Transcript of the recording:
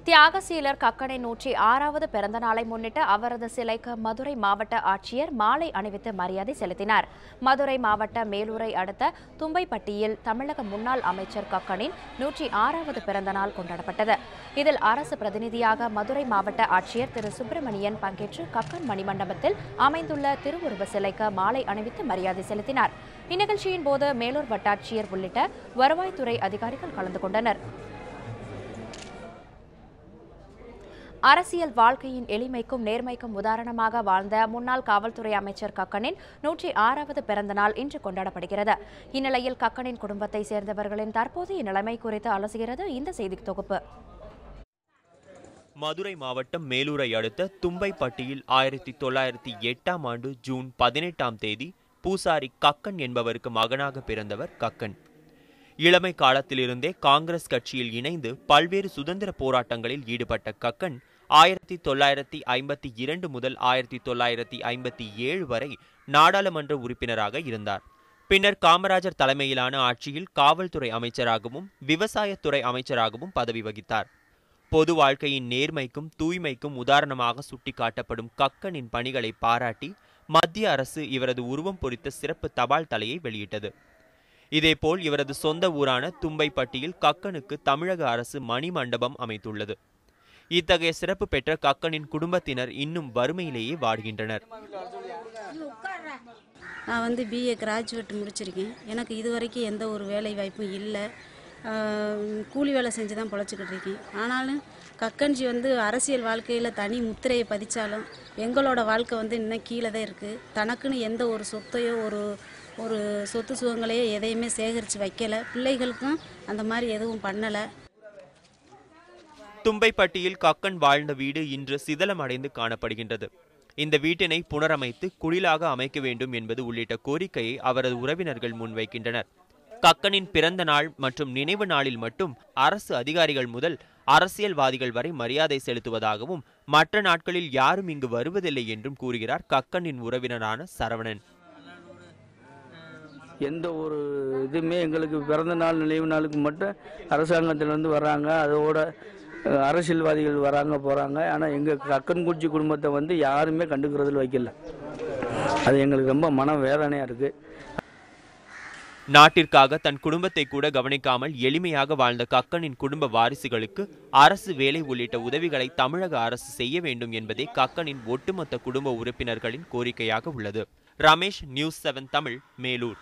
தியாகசீலர் கக்கனின் 106வது பிறந்த நாளை முன்னிட்டு அவரது சிலைக்கு மதுரை மாவட்ட ஆட்சியர் மாலை அணிவித்து மரியாதை செலுத்தினார். மதுரை மாவட்ட மேலூரை அடுத்த தும்பைப்பட்டியில் தமிழக முன்னாள் அமைச்சர் கக்கனின் 106வது பிறந்த நாள் கொண்டாடப்பட்டது. இதில் அரசு பிரதிநிதியாக மதுரை மாவட்ட ஆட்சியர் திரு சுப்பிரமணியன் பங்கேற்று கக்கன் மணிமண்டபத்தில் அமைந்துள்ள திருவுருவ சிலைக்கு மாலை அணிவித்து மரியாதை செலுத்தினார். இந்நிகழ்ச்சியின் போது மேலூர் வட்டாட்சியர் உள்ளிட்ட வருவாய்த்துறை அதிகாரிகள் கலந்து கொண்டனர். அரசியல் வாழ்க்கையின் எளிமைக்கும் நேர்மைக்கும் உதாரணமாக வாழ்ந்த முன்னாள் காவல்துறை அமைச்சர் கக்கனின் 106வது பிறந்த நாள் இன்று கொண்டாடப்படுகிறது. இந்நிலையில் கக்கனின் குடும்பத்தை சேர்ந்தவர்களின் தற்போதைய நிலைமை குறித்து அலசுகிறது இந்த செய்தி தொகுப்பு. மதுரை மாவட்டம் மேலூரை அடுத்த தும்பைப்பட்டியில் 1908ஆம் ஆண்டு ஜூன் 18ஆம் தேதி பூசாரி கக்கன் என்பவருக்கு மகனாக பிறந்தவர் கக்கன். இளமை காலத்திலிருந்தே காங்கிரஸ் கட்சியில் இணைந்து பல்வேறு சுதந்திர போராட்டங்களில் ஈடுபட்ட கக்கன் 1952 முதல் 1957 வரை நாடாளுமன்ற உறுப்பினராக இருந்தார். பின்னர் காமராஜர் தலைமையிலான ஆட்சியில் காவல்துறை அமைச்சராகவும் விவசாயத்துறை அமைச்சராகவும் பதவி வகித்தார். பொது வாழ்க்கையின் நேர்மைக்கும் தூய்மைக்கும் உதாரணமாக சுட்டிக்காட்டப்படும் கக்கனின் பணிகளை பாராட்டி மத்திய அரசு இவரது உருவம் பொறித்த சிறப்பு தபால் தலையை வெளியிட்டது. இதேபோல் இவரது சொந்த ஊரான தும்பைப்பட்டியில் கக்கனுக்கு தமிழக அரசு மணிமண்டபம் அமைத்துள்ளது. இத்தகைய சிறப்பு பெற்ற கக்கனின் குடும்பத்தினர் இன்னும் வறுமையிலேயே வாடுகின்றனர். நான் BA கிராஜுவேட் முடிச்சிருக்கேன். எனக்கு இதுவரைக்கும் எந்த ஒரு வேலை வாய்ப்பும் இல்லை. கூலி வேலை செஞ்சு தான் பொழைச்சிக்கிட்டு இருக்கேன். ஆனாலும் கக்கன்ஜி அரசியல் வாழ்க்கையில் தனி முத்திரையை பதிச்சாலும் எங்களோட வாழ்க்கை இன்னும் கீழே தான் இருக்குது. தனக்குன்னு எந்த ஒரு சொத்தையோ ஒரு சொத்து சுகங்களையோ எதையுமே சேகரித்து வைக்கலை. பிள்ளைகளுக்கும் அந்த மாதிரி எதுவும் பண்ணலை. தும்பைப்பட்டியில் கக்கன் வாழ்ந்த வீடு இன்று சிதலமடைந்து காணப்படுகின்றது. இந்த வீட்டினை புனரமைத்து குடிலாக அமைக்க வேண்டும் என்பது உள்ளிட்ட கோரிக்கையை அவரது உறவினர்கள் முன்வைக்கின்றனர். கக்கனின் பிறந்த நாள் மற்றும் நினைவு நாளில் மட்டும் அரசு அதிகாரிகள் முதல் அரசியல்வாதிகள் வரை மரியாதை செலுத்துவதாகவும் மற்ற நாட்களில் யாரும் இங்கு வருவதில்லை என்றும் கூறுகிறார் கக்கனின் உறவினரான சரவணன். எந்த ஒரு இதுவுமே எங்களுக்கு பிறந்த நாள் நினைவு நாளுக்கு மட்டும் அரசாங்கத்திலேருந்து வர்றாங்க, அதோட அரசியல்வாதிகள் வராங்க போகிறாங்க. ஆனால் எங்கள் கக்கன்குச்சி குடும்பத்தை யாருமே கண்டுக்கிறதில் வைக்கல. அது எங்களுக்கு ரொம்ப மன வேதனையாக இருக்குது. நாட்டிற்காக தன் குடும்பத்தை கூட கவனிக்காமல் எளிமையாக வாழ்ந்த கக்கனின் குடும்ப வாரிசுகளுக்கு அரசு வேலை உள்ளிட்ட உதவிகளை தமிழக அரசு செய்ய வேண்டும் என்பதே கக்கனின் ஒட்டுமொத்த குடும்ப உறுப்பினர்களின் கோரிக்கையாக உள்ளது. ரமேஷ், News 7 தமிழ், மேலூர்.